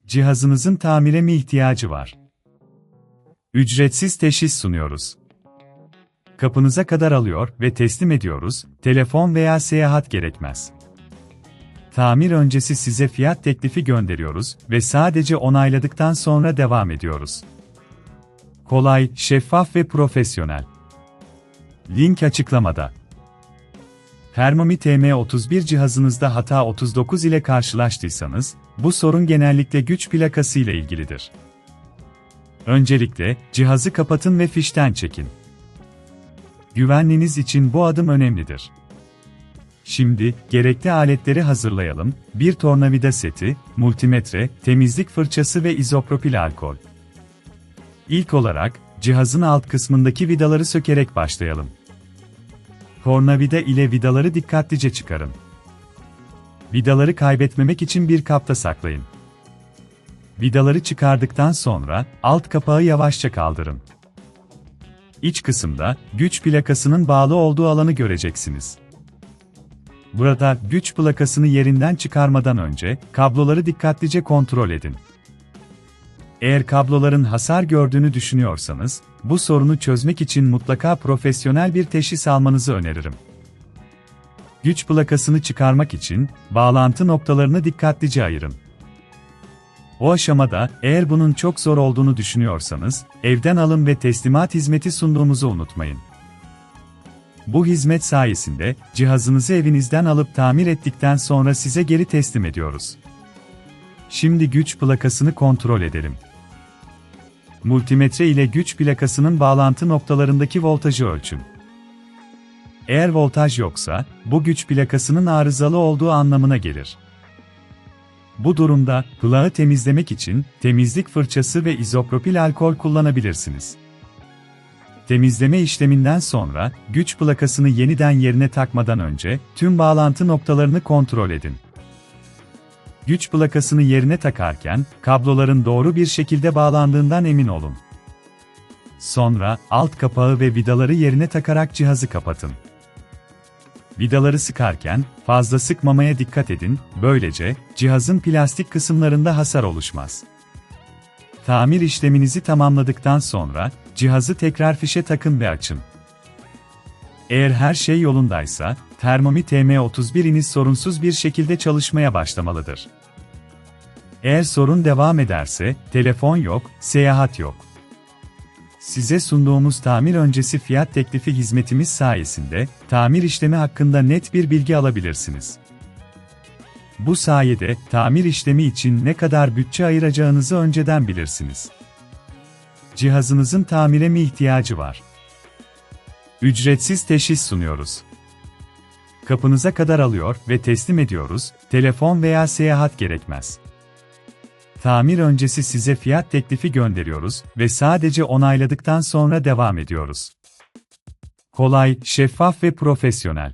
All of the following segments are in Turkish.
Cihazınızın tamire mi ihtiyacı var? Ücretsiz teşhis sunuyoruz. Kapınıza kadar alıyor ve teslim ediyoruz, telefon veya seyahat gerekmez. Tamir öncesi size fiyat teklifi gönderiyoruz ve sadece onayladıktan sonra devam ediyoruz. Kolay, şeffaf ve profesyonel. Link açıklamada. Thermomix TM31 cihazınızda hata 39 ile karşılaştıysanız, bu sorun genellikle güç plakası ile ilgilidir. Öncelikle, cihazı kapatın ve fişten çekin. Güvenliğiniz için bu adım önemlidir. Şimdi, gerekli aletleri hazırlayalım: bir tornavida seti, multimetre, temizlik fırçası ve izopropil alkol. İlk olarak, cihazın alt kısmındaki vidaları sökerek başlayalım. Tornavida ile vidaları dikkatlice çıkarın. Vidaları kaybetmemek için bir kapta saklayın. Vidaları çıkardıktan sonra, alt kapağı yavaşça kaldırın. İç kısımda, güç plakasının bağlı olduğu alanı göreceksiniz. Burada, güç plakasını yerinden çıkarmadan önce, kabloları dikkatlice kontrol edin. Eğer kabloların hasar gördüğünü düşünüyorsanız, bu sorunu çözmek için mutlaka profesyonel bir teşhis almanızı öneririm. Güç plakasını çıkarmak için, bağlantı noktalarını dikkatlice ayırın. O aşamada, eğer bunun çok zor olduğunu düşünüyorsanız, evden alım ve teslimat hizmeti sunduğumuzu unutmayın. Bu hizmet sayesinde, cihazınızı evinizden alıp tamir ettikten sonra size geri teslim ediyoruz. Şimdi güç plakasını kontrol edelim. Multimetre ile güç plakasının bağlantı noktalarındaki voltajı ölçün. Eğer voltaj yoksa, bu güç plakasının arızalı olduğu anlamına gelir. Bu durumda, plağı temizlemek için, temizlik fırçası ve izopropil alkol kullanabilirsiniz. Temizleme işleminden sonra, güç plakasını yeniden yerine takmadan önce, tüm bağlantı noktalarını kontrol edin. Güç plakasını yerine takarken, kabloların doğru bir şekilde bağlandığından emin olun. Sonra, alt kapağı ve vidaları yerine takarak cihazı kapatın. Vidaları sıkarken, fazla sıkmamaya dikkat edin, böylece, cihazın plastik kısımlarında hasar oluşmaz. Tamir işleminizi tamamladıktan sonra, cihazı tekrar fişe takın ve açın. Eğer her şey yolundaysa, Thermomix TM31'iniz sorunsuz bir şekilde çalışmaya başlamalıdır. Eğer sorun devam ederse, telefon yok, seyahat yok. Size sunduğumuz tamir öncesi fiyat teklifi hizmetimiz sayesinde, tamir işlemi hakkında net bir bilgi alabilirsiniz. Bu sayede, tamir işlemi için ne kadar bütçe ayıracağınızı önceden bilirsiniz. Cihazınızın tamire mi ihtiyacı var? Ücretsiz teşhis sunuyoruz. Kapınıza kadar alıyor ve teslim ediyoruz, telefon veya seyahat gerekmez. Tamir öncesi size fiyat teklifi gönderiyoruz ve sadece onayladıktan sonra devam ediyoruz. Kolay, şeffaf ve profesyonel.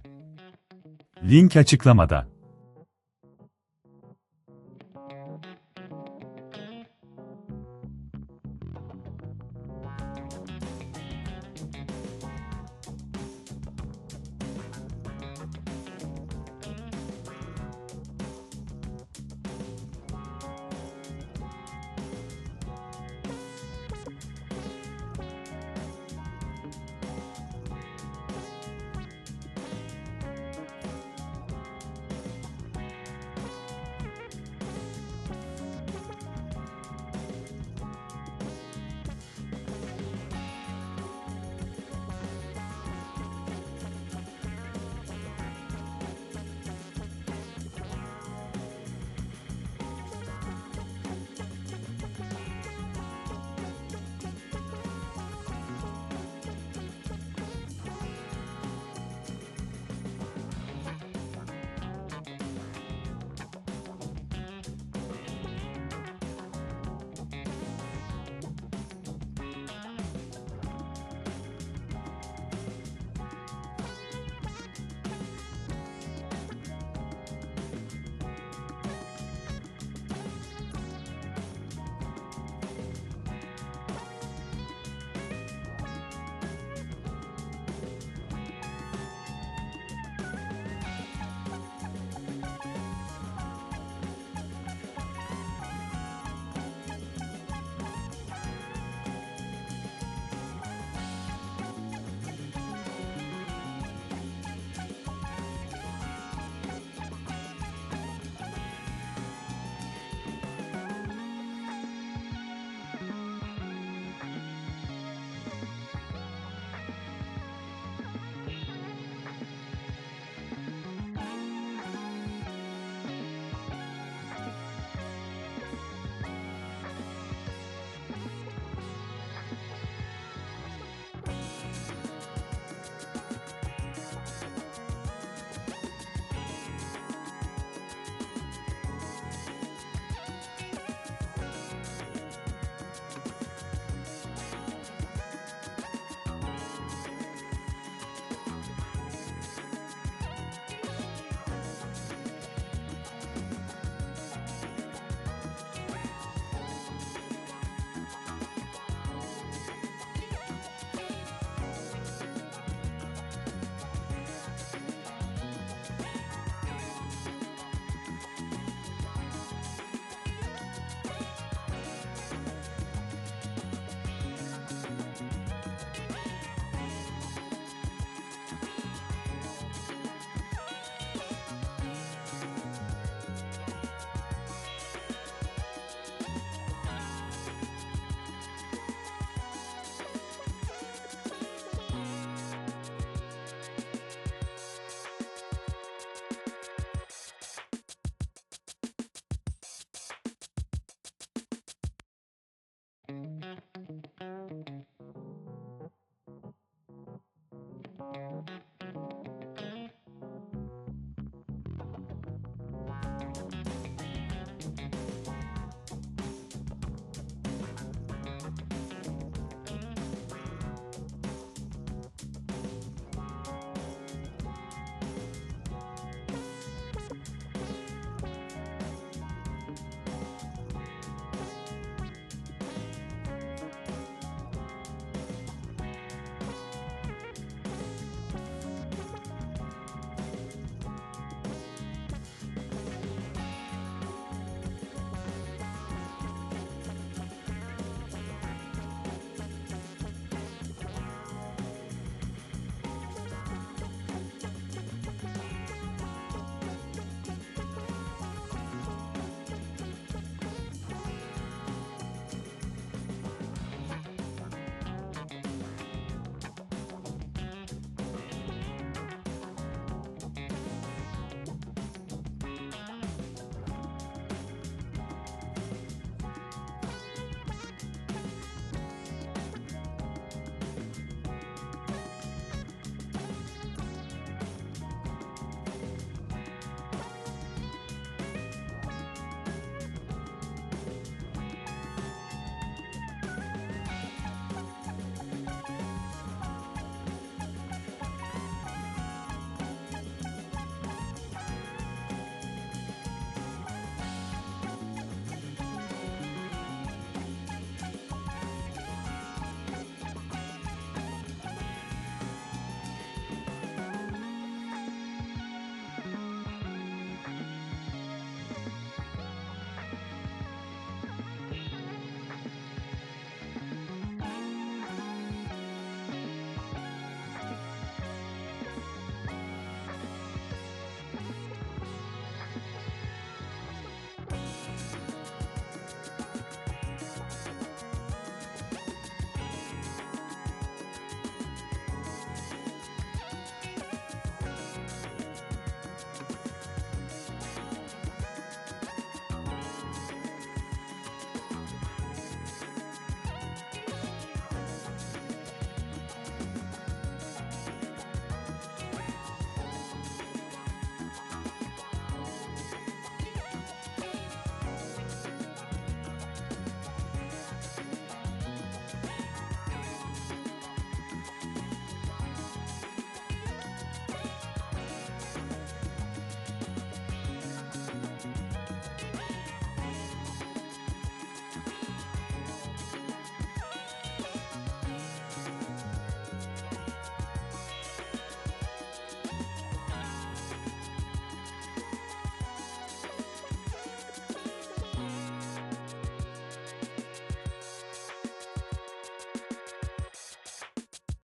Link açıklamada.